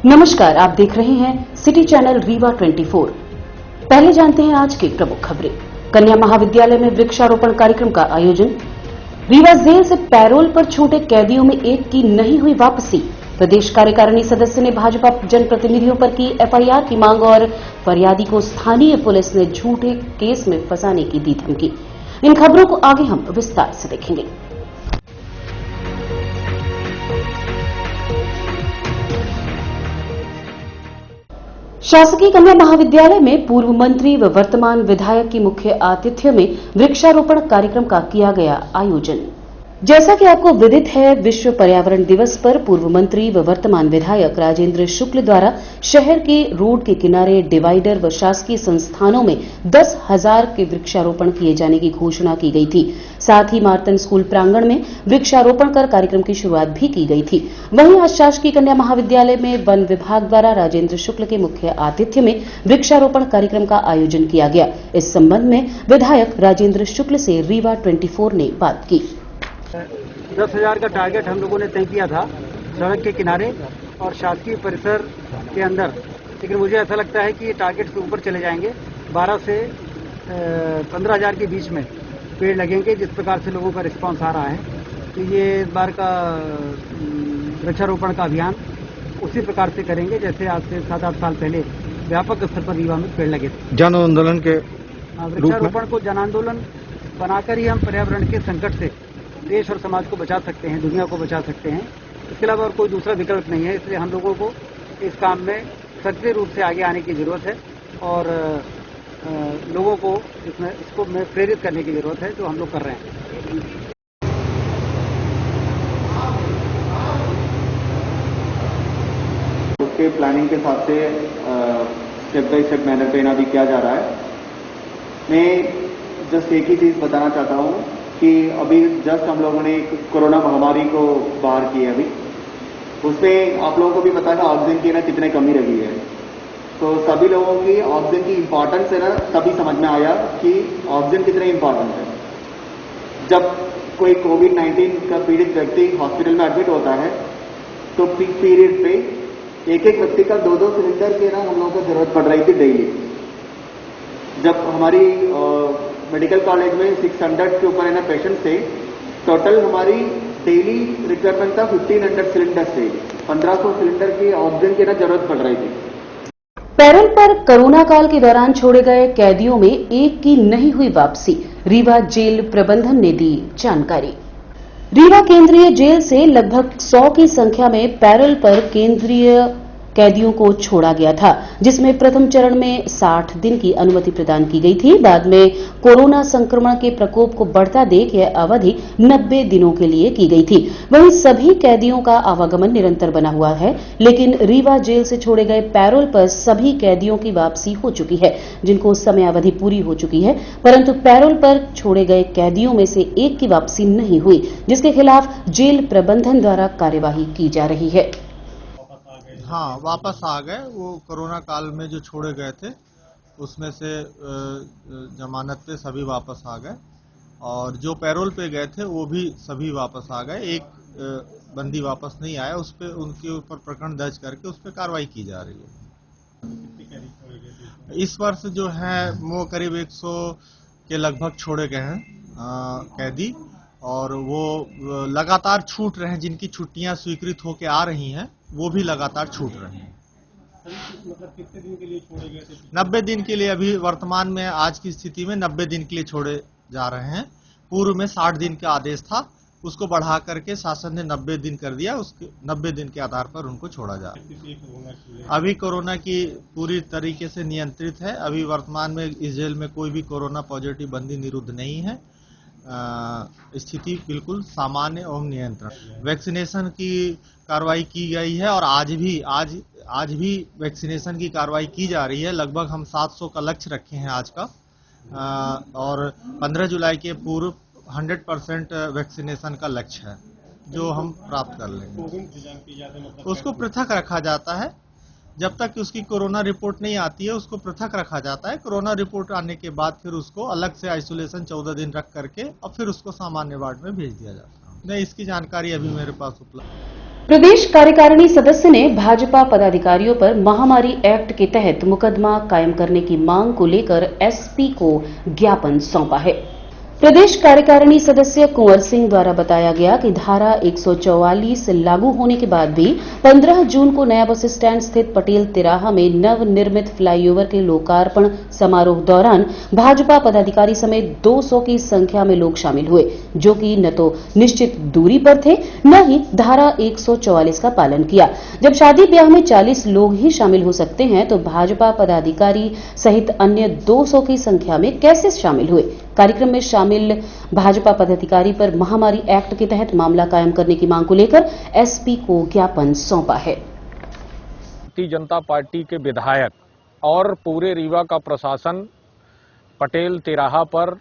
नमस्कार, आप देख रहे हैं सिटी चैनल रीवा 24। पहले जानते हैं आज की प्रमुख खबरें। कन्या महाविद्यालय में वृक्षारोपण कार्यक्रम का आयोजन। रीवा जेल से पैरोल पर छूटे कैदियों में एक की नहीं हुई वापसी। प्रदेश कार्यकारिणी सदस्य ने भाजपा जनप्रतिनिधियों पर की एफआईआर की मांग और फरियादी को स्थानीय पुलिस ने झूठे केस में फंसाने की दी धमकी। इन खबरों को आगे हम विस्तार से देखेंगे। शासकीय कन्या महाविद्यालय में पूर्व मंत्री व वर्तमान विधायक की मुख्य आतिथ्य में वृक्षारोपण कार्यक्रम का किया गया आयोजन। जैसा कि आपको विदित है, विश्व पर्यावरण दिवस पर पूर्व मंत्री व वर्तमान विधायक राजेंद्र शुक्ल द्वारा शहर के रोड के किनारे डिवाइडर व शासकीय संस्थानों में 10,000 के वृक्षारोपण किए जाने की घोषणा की गई थी। साथ ही मार्तन स्कूल प्रांगण में वृक्षारोपण कर कार्यक्रम की शुरुआत भी की गई थी। वहीं आज शासकीय कन्या महाविद्यालय में वन विभाग द्वारा राजेंद्र शुक्ल के मुख्य आतिथ्य में वृक्षारोपण कार्यक्रम का आयोजन किया गया। इस संबंध में विधायक राजेंद्र शुक्ल से रीवा 24 ने बात की। 10,000 का टारगेट हम लोगों ने तय किया था सड़क के किनारे और शासकीय परिसर के अंदर, लेकिन मुझे ऐसा लगता है कि ये टारगेट से ऊपर चले जाएंगे। 12 से 15,000 के बीच में पेड़ लगेंगे, जिस प्रकार से लोगों का रिस्पांस आ रहा है। तो ये इस बार का वृक्षारोपण का अभियान उसी प्रकार से करेंगे जैसे आज से 7-8 साल पहले व्यापक स्तर पर रीवा में पेड़ लगे थे। जन आंदोलन के वृक्षारोपण को जन आंदोलन बनाकर ही हम पर्यावरण के संकट से देश और समाज को बचा सकते हैं, दुनिया को बचा सकते हैं। इसके अलावा और कोई दूसरा विकल्प नहीं है। इसलिए हम लोगों को इस काम में सक्रिय रूप से आगे आने की जरूरत है और लोगों को इसको प्रेरित करने की जरूरत है, जो हम लोग कर रहे हैं। उसके प्लानिंग के हिसाब से स्टेप बाय स्टेप मैनर पे अभी किया जा रहा है। मैं जस्ट एक ही चीज बताना चाहता हूँ कि अभी जस्ट हम लोगों ने कोरोना महामारी को बाहर की है। अभी उसमें आप लोगों को भी पता है ऑक्सीजन की ना कितने कमी रही है। तो सभी लोगों की ऑक्सीजन की इंपॉर्टेंस है ना तभी समझ में आया कि ऑक्सीजन कितने इंपॉर्टेंट है। जब कोई कोविड-19 का पीड़ित व्यक्ति हॉस्पिटल में एडमिट होता है तो पीक पीरियड पे एक व्यक्ति का 2-2 सिलेंडर के ना हम लोगों को जरूरत पड़ रही थी डेली। जब हमारी मेडिकल कॉलेज में 600 के ऊपर है ना पेशेंट थे, टोटल हमारी डेली रिक्वायरमेंट था 1500 सिलेंडर से 1500 सिलेंडर की ऑक्सीजन की ना जरूरत पड़ रही थी। पैरोल पर कोरोना काल के दौरान छोड़े गए कैदियों में एक की नहीं हुई वापसी। रीवा जेल प्रबंधन ने दी जानकारी। रीवा केंद्रीय जेल से लगभग 100 की संख्या में पैरोल पर केंद्रीय कैदियों को छोड़ा गया था, जिसमें प्रथम चरण में 60 दिन की अनुमति प्रदान की गई थी। बाद में कोरोना संक्रमण के प्रकोप को बढ़ता देख यह अवधि 90 दिनों के लिए की गई थी। वहीं सभी कैदियों का आवागमन निरंतर बना हुआ है, लेकिन रीवा जेल से छोड़े गए पैरोल पर सभी कैदियों की वापसी हो चुकी है, जिनको समयावधि पूरी हो चुकी है। परंतु पैरोल पर छोड़े गए कैदियों में से एक की वापसी नहीं हुई, जिसके खिलाफ जेल प्रबंधन द्वारा कार्यवाही की जा रही है। हाँ, वापस आ गए। वो कोरोना काल में जो छोड़े गए थे उसमें से जमानत पे सभी वापस आ गए और जो पैरोल पे गए थे वो भी सभी वापस आ गए। एक बंदी वापस नहीं आया, उस पे उनके ऊपर प्रकरण दर्ज करके उस पर कार्रवाई की जा रही है। इस वर्ष जो है वो करीब 100 के लगभग छोड़े गए हैं कैदी, और वो लगातार छूट रहे हैं। जिनकी छुट्टियां स्वीकृत होकर आ रही हैं वो भी लगातार छूट रहे हैं। मतलब कितने दिन के लिए छोड़े गए थे? 90 दिन के लिए अभी वर्तमान में आज की स्थिति में 90 दिन के लिए छोड़े जा रहे हैं। पूर्व में 60 दिन का आदेश था, उसको बढ़ा करके शासन ने 90 दिन कर दिया। उसके 90 दिन के आधार पर उनको छोड़ा जा रहा है। अभी कोरोना की पूरी तरीके से नियंत्रित है। अभी वर्तमान में इस जेल में कोई भी कोरोना पॉजिटिव बंदी निरुद्ध नहीं है। स्थिति बिल्कुल सामान्य एवं नियंत्रण। वैक्सीनेशन की कार्रवाई की गई है और आज भी वैक्सीनेशन की कार्रवाई की जा रही है। लगभग हम 700 का लक्ष्य रखे हैं आज का, और 15 जुलाई के पूर्व 100% वैक्सीनेशन का लक्ष्य है जो हम प्राप्त कर लेंगे। उसको पृथक रखा जाता है। जब तक उसकी कोरोना रिपोर्ट नहीं आती है उसको पृथक रखा जाता है। कोरोना रिपोर्ट आने के बाद फिर उसको अलग से आइसोलेशन 14 दिन रख करके और फिर उसको सामान्य वार्ड में भेज दिया जाता है। नहीं, इसकी जानकारी अभी मेरे पास उपलब्ध प्रदेश कार्यकारिणी सदस्य ने भाजपा पदाधिकारियों पर महामारी एक्ट के तहत मुकदमा कायम करने की मांग को लेकर एसपी को ज्ञापन सौंपा है। प्रदेश कार्यकारिणी सदस्य कुंवर सिंह द्वारा बताया गया कि धारा 144 लागू होने के बाद भी 15 जून को नया बस स्टैंड स्थित पटेल तिराहा में नवनिर्मित फ्लाईओवर के लोकार्पण समारोह दौरान भाजपा पदाधिकारी समेत 200 की संख्या में लोग शामिल हुए, जो कि न तो निश्चित दूरी पर थे न ही धारा 144 का पालन किया। जब शादी ब्याह में 40 लोग ही शामिल हो सकते हैं तो भाजपा पदाधिकारी सहित अन्य 200 की संख्या में कैसे शामिल हुए। कार्यक्रम में शामिल भाजपा पदाधिकारी पर महामारी एक्ट के तहत मामला कायम करने की मांग को लेकर एसपी को ज्ञापन सौंपा है। भारतीय जनता पार्टी के विधायक और पूरे रीवा का प्रशासन पटेल तिराहा पर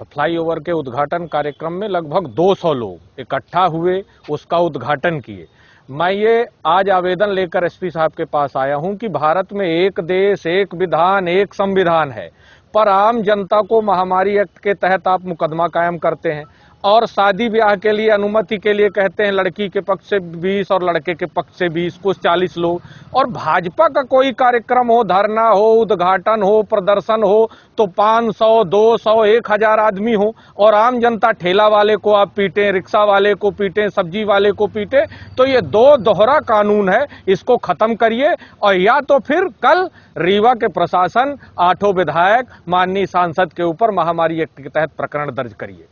फ्लाईओवर के उद्घाटन कार्यक्रम में लगभग 200 लोग इकट्ठा हुए, उसका उद्घाटन किए। मैं ये आज आवेदन लेकर एसपी साहब के पास आया हूं कि भारत में एक देश, एक विधान, एक संविधान है, पर आम जनता को महामारी एक्ट के तहत आप मुकदमा कायम करते हैं और शादी ब्याह के लिए अनुमति के लिए कहते हैं लड़की के पक्ष से 20 और लड़के के पक्ष से 20, कुछ 40 लोग। और भाजपा का कोई कार्यक्रम हो, धरना हो, उद्घाटन हो, प्रदर्शन हो तो 500, 200, 1000 आदमी हो और आम जनता ठेला वाले को आप पीटें, रिक्शा वाले को पीटें, सब्जी वाले को पीटें, तो ये दो दोहरा कानून है, इसको खत्म करिए। और या तो फिर कल रीवा के प्रशासन 8 विधायक माननीय सांसद के ऊपर महामारी एक्ट के तहत प्रकरण दर्ज करिए।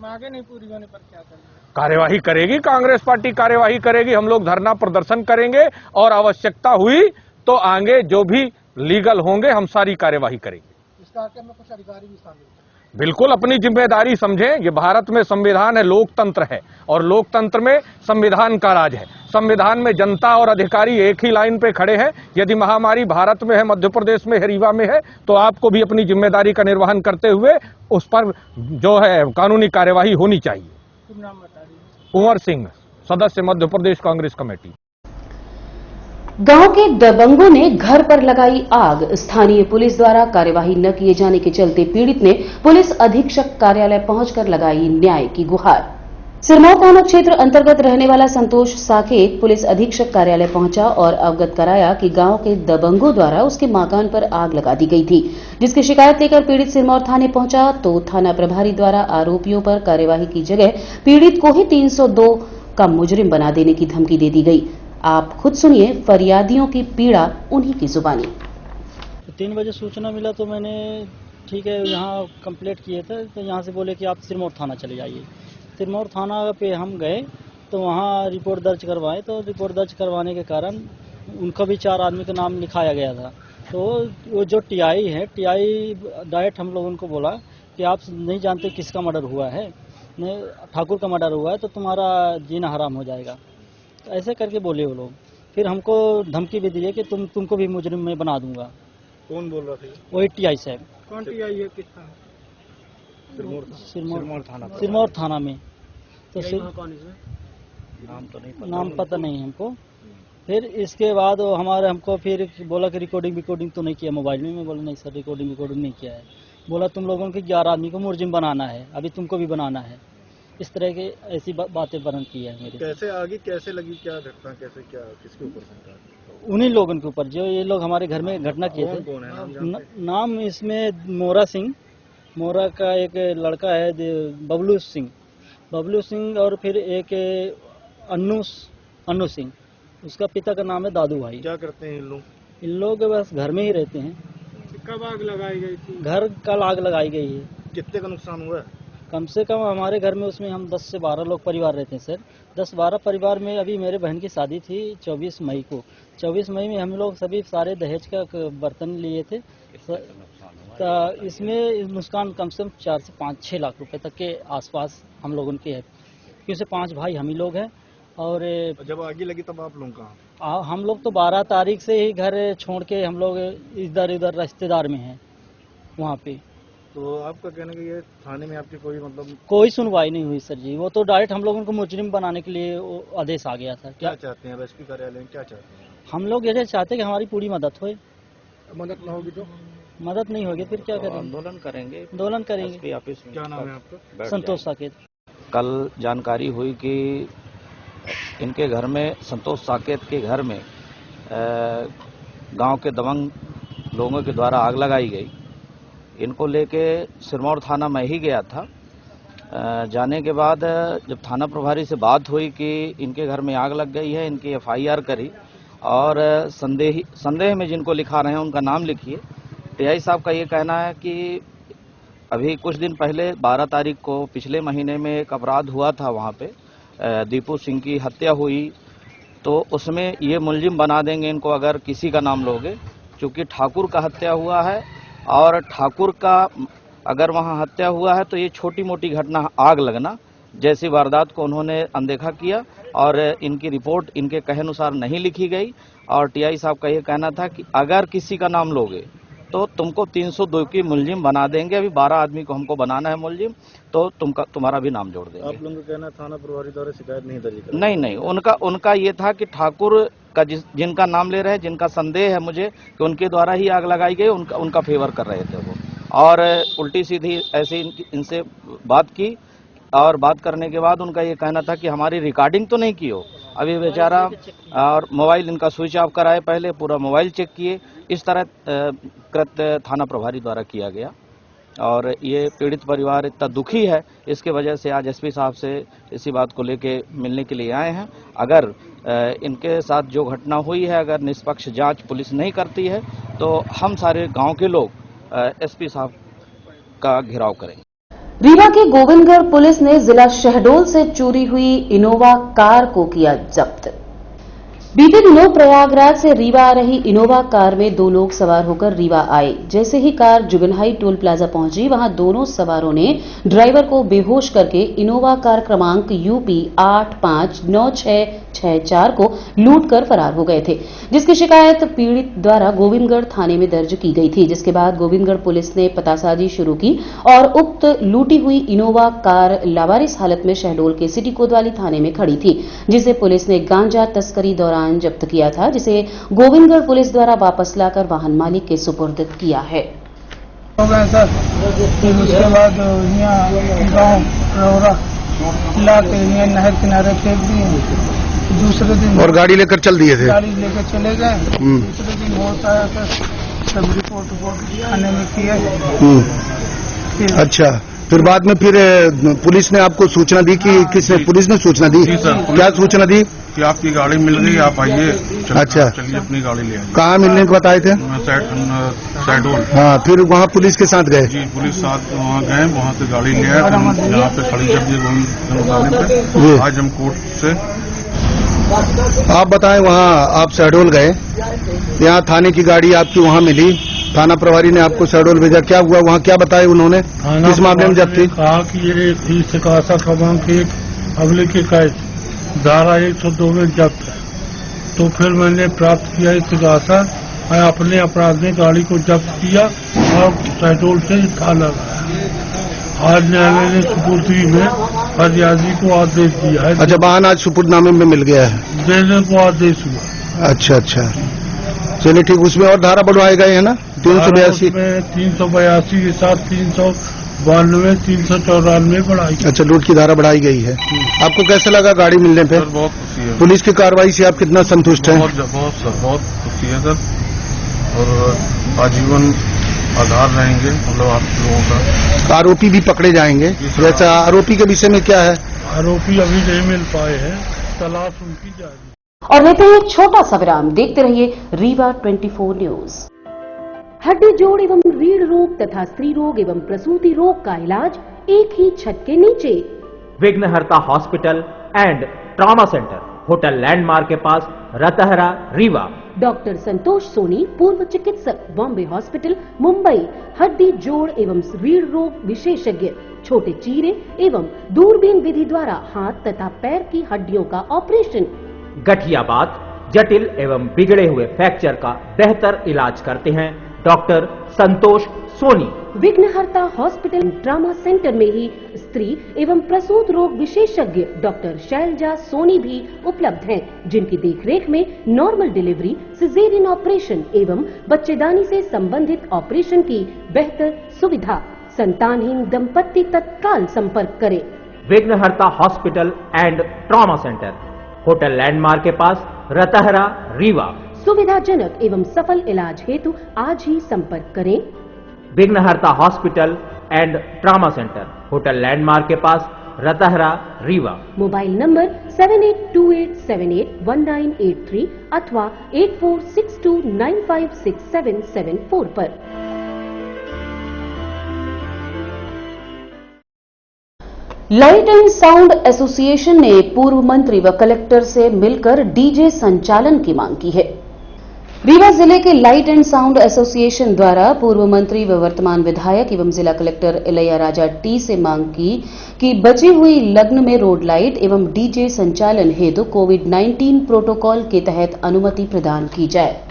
आगे नहीं पूरी होने पर क्या करेंगे? कार्यवाही करेगी, कांग्रेस पार्टी कार्यवाही करेगी, हम लोग धरना प्रदर्शन करेंगे और आवश्यकता हुई तो आगे जो भी लीगल होंगे हम सारी कार्यवाही करेंगे। इस कार्यक्रम में कुछ अधिकारी भी शामिल हैं। बिल्कुल अपनी जिम्मेदारी समझें। ये भारत में संविधान है, लोकतंत्र है और लोकतंत्र में संविधान का राज है। संविधान में जनता और अधिकारी एक ही लाइन पे खड़े हैं। यदि महामारी भारत में है, मध्य प्रदेश में है, रीवा में है, तो आपको भी अपनी जिम्मेदारी का निर्वहन करते हुए उस पर जो है कानूनी कार्यवाही होनी चाहिए। नाम बता दीजिए। कुंवर सिंह, सदस्य मध्य प्रदेश कांग्रेस कमेटी। गांव के दबंगों ने घर पर लगाई आग। स्थानीय पुलिस द्वारा कार्यवाही न किए जाने के चलते पीड़ित ने पुलिस अधीक्षक कार्यालय पहुंचकर लगाई न्याय की गुहार। सिरमौर थाना क्षेत्र अंतर्गत रहने वाला संतोष साकेत पुलिस अधीक्षक कार्यालय पहुंचा और अवगत कराया कि गांव के दबंगों द्वारा उसके मकान पर आग लगा दी गई थी, जिसकी शिकायत लेकर पीड़ित सिरमौर थाने पहुंचा तो थाना प्रभारी द्वारा आरोपियों पर कार्यवाही की जगह पीड़ित को ही 302 का मुजरिम बना देने की धमकी दे दी गई। आप खुद सुनिए फरियादियों की पीड़ा उन्हीं की जुबानी। 3 बजे सूचना मिला तो मैंने ठीक है यहाँ कंप्लेंट किए थे, तो यहाँ से बोले कि आप सिरमौर थाना चले जाइए। सिरमौर थाना पे हम गए तो वहाँ रिपोर्ट दर्ज करवाए, तो रिपोर्ट दर्ज करवाने के कारण उनका भी 4 आदमी का नाम लिखाया गया था। तो वो जो टीआई है, टीआई डायरेक्ट हम लोगों को बोला कि आप नहीं जानते किसका मर्डर हुआ है, ठाकुर का मर्डर हुआ है तो तुम्हारा जीना हराम हो जाएगा, ऐसे करके बोले वो लोग। फिर हमको धमकी भी दी है कि तुमको भी मुजरिम में बना दूंगा। कौन बोल रहा था? वही टीआई साहब। कौन टीआई है? किस थाना? सिरमौर थाना में। तो कौन इसमें? नाम पता नहीं हमको। फिर इसके बाद हमको फिर बोला कि रिकॉर्डिंग तो नहीं किया मोबाइल में। मैं बोला नहीं सर, रिकॉर्डिंग नहीं किया है। बोला तुम लोगों के 11 आदमी को मुजरिम बनाना है, अभी तुमको भी बनाना है। इस तरह के ऐसी बातें वर्णन की है मेरे। कैसे आगे कैसे लगी, क्या घटना, कैसे क्या किसके ऊपर? उन्हीं लोगों के ऊपर जो ये लोग हमारे घर में घटना किए थे। कौन है? नाम इसमें मोरा सिंह, मोरा का एक लड़का है बबलू सिंह और फिर एक अन्नू सिंह, उसका पिता का नाम है दादू भाई। क्या करते हैं इन लोग बस घर में ही रहते हैं। कब आग लगाई गई थी? घर कल आग लगाई गई है। कितने का नुकसान हुआ है? कम से कम हमारे घर में उसमें हम 10 से 12 लोग परिवार रहते हैं सर। 10-12 परिवार में अभी मेरे बहन की शादी थी 24 मई को। 24 मई में हम लोग सभी सारे दहेज का बर्तन लिए थे। तो इसमें नुकसान कम से कम 4 से 5-6 लाख रुपए तक के आसपास हम लोगों के है, क्योंकि 5 भाई हम ही लोग हैं। और जब आगे लगी तब आप लोग कहाँ? हम लोग तो 12 तारीख से ही घर छोड़ के हम लोग इधर रिश्तेदार में हैं वहाँ पे। तो आपका कहना कि ये थाने में आपकी कोई सुनवाई नहीं हुई सर जी। वो तो डायरेक्ट हम लोगों को मुजरिम बनाने के लिए आदेश आ गया था। क्या चाहते हैं एसपी कार्यालय में, क्या चाहते हैं? हम लोग ये चाहते हैं कि हमारी पूरी मदद हो। मदद न होगी तो? मदद नहीं होगी फिर क्या करेंगे? आंदोलन करेंगे। क्या नाम है आपका? संतोष साकेत। कल जानकारी हुई कि इनके घर में, संतोष साकेत के घर में गांव के दबंग लोगों के द्वारा आग लगाई गई। इनको लेके सिरमौर थाना में ही गया था। जाने के बाद जब थाना प्रभारी से बात हुई कि इनके घर में आग लग गई है, इनकी FIR करी और संदेह में जिनको लिखा रहे हैं उनका नाम लिखिए। टीआई साहब का ये कहना है कि अभी कुछ दिन पहले 12 तारीख को पिछले महीने में एक अपराध हुआ था, वहाँ पे दीपू सिंह की हत्या हुई, तो उसमें ये मुलजिम बना देंगे इनको अगर किसी का नाम लोगे, क्योंकि ठाकुर का हत्या हुआ है और ठाकुर का अगर वहाँ हत्या हुआ है तो ये छोटी मोटी घटना आग लगना जैसी वारदात को उन्होंने अनदेखा किया और इनकी रिपोर्ट इनके कहे अनुसार नहीं लिखी गई। और टीआई साहब का ये कहना था कि अगर किसी का नाम लोगे तो तुमको 302 की मुलजिम बना देंगे। अभी 12 आदमी को हमको बनाना है मुलजिम, तो तुम्हारा भी नाम जोड़ देंगे। आप लोगों का कहना थाना प्रभारी द्वारा शिकायत नहीं दर्ज करी? नहीं, उनका ये था कि ठाकुर का जिनका नाम ले रहे हैं, जिनका संदेह है मुझे कि उनके द्वारा ही आग लगाई गई, उनका फेवर कर रहे थे वो, और उल्टी सीधी ऐसे इनसे बात की और बात करने के बाद उनका ये कहना था कि हमारी रिकॉर्डिंग तो नहीं की हो। अभी बेचारा और मोबाइल इनका स्विच ऑफ कराए, पहले पूरा मोबाइल चेक किए। इस तरह कृत्य थाना प्रभारी द्वारा किया गया और ये पीड़ित परिवार इतना दुखी है, इसके वजह से आज एसपी साहब से इसी बात को लेके मिलने के लिए आए हैं। अगर इनके साथ जो घटना हुई है, अगर निष्पक्ष जांच पुलिस नहीं करती है तो हम सारे गांव के लोग एसपी साहब का घेराव करेंगे। रीवा के गोविंदगढ़ पुलिस ने जिला शहडोल से चोरी हुई इनोवा कार को किया जब्त। बीते दिनों प्रयागराज से रीवा आ रही इनोवा कार में 2 लोग सवार होकर रीवा आए। जैसे ही कार जुगनहाई टोल प्लाजा पहुंची, वहां दोनों सवारों ने ड्राइवर को बेहोश करके इनोवा कार क्रमांक UP 859664 को लूट कर फरार हो गए थे, जिसकी शिकायत पीड़ित द्वारा गोविंदगढ़ थाने में दर्ज की गई थी। जिसके बाद गोविंदगढ़ पुलिस ने पतासाजी शुरू की और उक्त लूटी हुई इनोवा कार लावारिस हालत में शहडोल के सिटी कोतवाली थाने में खड़ी थी, जिसे पुलिस ने गांजा तस्करी दौरान जब्त किया था, जिसे गोविंदगढ़ पुलिस द्वारा वापस लाकर वाहन मालिक के सुपुर्द किया है। हो गए सर, फिर उसके बाद यहाँ गाँव रौरा ला के नहर किनारे फेंक दिए। दूसरे दिन और गाड़ी लेकर चल दिए थे? गाड़ी लेकर चले गए। दूसरे दिन होता आया था, सब रिपोर्ट थाने में किए। अच्छा, फिर बाद में फिर पुलिस ने आपको सूचना दी कि किसने? पुलिस ने सूचना दी? क्या सूचना दी? कि आपकी गाड़ी मिल गई, आप आइए। अच्छा, चलिए अपनी गाड़ी ले आइए। कहाँ मिलने को बताए थे? शहडोल। हाँ, फिर वहाँ पुलिस के साथ गए? जी, पुलिस साथ वहाँ गए, वहाँ से गाड़ी ले आए, यहाँ पे खड़ी कर दी पे। आज हम कोर्ट से। आप बताएं, वहाँ आप शहडोल गए, यहाँ थाने की गाड़ी आपकी वहाँ मिली, थाना प्रभारी ने आपको शहडोल भेजा, क्या हुआ वहाँ, क्या बताया उन्होंने? किस मामले में जब्त थी? कहा कि ये इस्तेकासा क्रमांक 1 अगले के कैद धारा 102 में जब्त है। तो फिर मैंने प्राप्त किया इस्तेकासा, मैं अपने अपराध में गाड़ी को जब्त किया और शहडोल से थाना लाया। आज न्यायालय ने सुपुर्दगी में फरियादी को आदेश दिया है। अच्छा, वाहन आज सुपुर्दनामे में मिल गया है, देने को आदेश हुआ। अच्छा, चलिए ठीक। उसमें और धारा बढ़वाए गए है ना? 382 में 382 के साथ 392, 394 बढ़ाई। अच्छा, लूट की धारा बढ़ाई गई है। आपको कैसा लगा गाड़ी मिलने पे? बहुत खुशी है। पुलिस की कार्रवाई से आप कितना संतुष्ट हैं? बहुत खुशी है सर, और आजीवन आधार रहेंगे हम लोग आप लोगों का। आरोपी भी पकड़े जाएंगे? जैसा आरोपी के विषय में क्या है? आरोपी अभी नहीं मिल पाए हैं, तलाश उनकी जारी। और लेते हैं एक छोटा सा विराम, देखते रहिए रीवा 24 न्यूज। हड्डी जोड़ एवं रीढ़ रोग तथा स्त्री रोग एवं प्रसूति रोग का इलाज एक ही छत के नीचे। विघ्नहर्ता hospital and trauma centre, hotel landmark के पास, रतहरा, रीवा। डॉक्टर संतोष सोनी, पूर्व चिकित्सक, बॉम्बे हॉस्पिटल, मुंबई। हड्डी जोड़ एवं रीढ़ रोग विशेषज्ञ, छोटे चीरे एवं दूरबीन विधि द्वारा हाथ तथा पैर की हड्डियों का ऑपरेशन। गठियाबात, जटिल एवं बिगड़े हुए फ्रैक्चर का बेहतर इलाज करते हैं डॉक्टर संतोष सोनी। विघ्नहर्ता हॉस्पिटल ट्रॉमा सेंटर में ही स्त्री एवं प्रसूत रोग विशेषज्ञ डॉक्टर शैलजा सोनी भी उपलब्ध हैं, जिनकी देखरेख में नॉर्मल डिलीवरी, सिजेरियन ऑपरेशन एवं बच्चेदानी से संबंधित ऑपरेशन की बेहतर सुविधा। संतानहीन दंपत्ति तत्काल संपर्क करें। विघ्नहर्ता hospital and trauma centre, hotel landmark के पास, रतहरा, रीवा। सुविधाजनक एवं सफल इलाज हेतु आज ही संपर्क करें विघ्नहर्ता hospital and trauma centre, hotel landmark के पास, रतहरा, रीवा। मोबाइल नंबर 7828781983 अथवा 8462956774 पर। लाइट एंड साउंड एसोसिएशन ने पूर्व मंत्री व कलेक्टर से मिलकर डीजे संचालन की मांग की है। रीवा जिले के लाइट एंड साउंड एसोसिएशन द्वारा पूर्व मंत्री व वर्तमान विधायक एवं जिला कलेक्टर इलैयाराजा टी से मांग की कि बची हुई लग्न में रोड लाइट एवं डीजे संचालन हेतु कोविड-19 प्रोटोकॉल के तहत अनुमति प्रदान की जाए।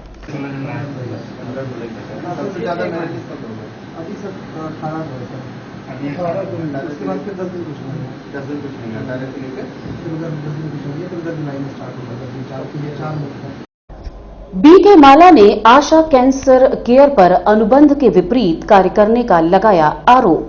बीके माला ने आशा कैंसर केयर पर अनुबंध के विपरीत कार्य करने का लगाया आरोप।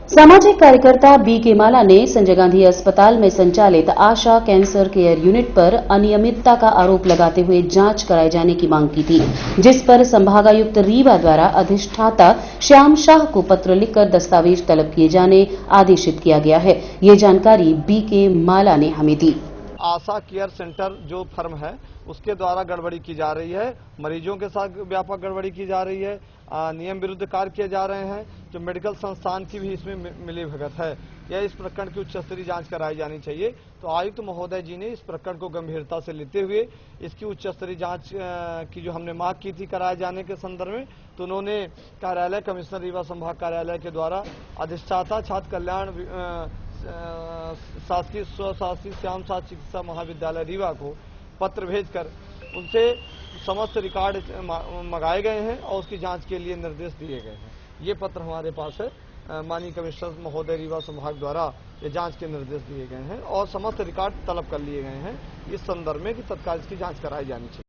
सामाजिक कार्यकर्ता बीके माला ने संजय गांधी अस्पताल में संचालित आशा कैंसर केयर यूनिट पर अनियमितता का आरोप लगाते हुए जांच कराए जाने की मांग की थी, जिस पर संभागायुक्त रीवा द्वारा अधिष्ठाता श्याम शाह को पत्र लिखकर दस्तावेज तलब किए जाने आदेशित किया गया है। ये जानकारी बीके माला ने हमें दी। आशा केयर सेंटर जो फर्म है उसके द्वारा गड़बड़ी की जा रही है, मरीजों के साथ व्यापक गड़बड़ी की जा रही है, नियम विरुद्ध कार्य किए जा रहे हैं, जो मेडिकल संस्थान की भी इसमें मिली भगत है। यह इस प्रकरण की उच्च स्तरीय जांच कराई जानी चाहिए। तो आयुक्त महोदय जी ने इस प्रकरण को गंभीरता से लेते हुए इसकी उच्च स्तरीय जांच की जो हमने मांग की थी कराए जाने के संदर्भ में, तो उन्होंने कार्यालय कमिश्नर रीवा संभाग कार्यालय के द्वारा अधिष्ठाता छात्र कल्याण शासकीय स्वशासी श्याम शाह चिकित्सा महाविद्यालय रीवा को पत्र भेजकर उनसे समस्त रिकॉर्ड मंगाए गए हैं और उसकी जांच के लिए निर्देश दिए गए हैं। ये पत्र हमारे पास है, माननीय कमिश्नर महोदय रीवा संभाग द्वारा ये जांच के निर्देश दिए गए हैं और समस्त रिकॉर्ड तलब कर लिए गए हैं इस संदर्भ में कि तत्काल इसकी जांच कराई जानी चाहिए।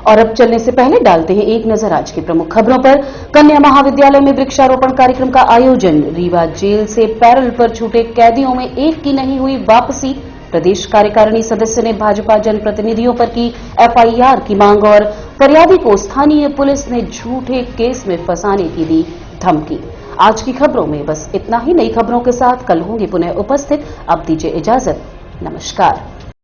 और अब चलने से पहले डालते हैं एक नजर आज की प्रमुख खबरों पर। कन्या महाविद्यालय में वृक्षारोपण कार्यक्रम का आयोजन। रीवा जेल से पैरोल पर छूटे कैदियों में एक की नहीं हुई वापसी। प्रदेश कार्यकारिणी सदस्य ने भाजपा जनप्रतिनिधियों पर की एफआईआर की मांग और फरियादी को स्थानीय पुलिस ने झूठे केस में फंसाने की दी धमकी। आज की खबरों में बस इतना ही। नई खबरों के साथ कल होंगे पुनः उपस्थित। अब दीजिए इजाजत। नमस्कार।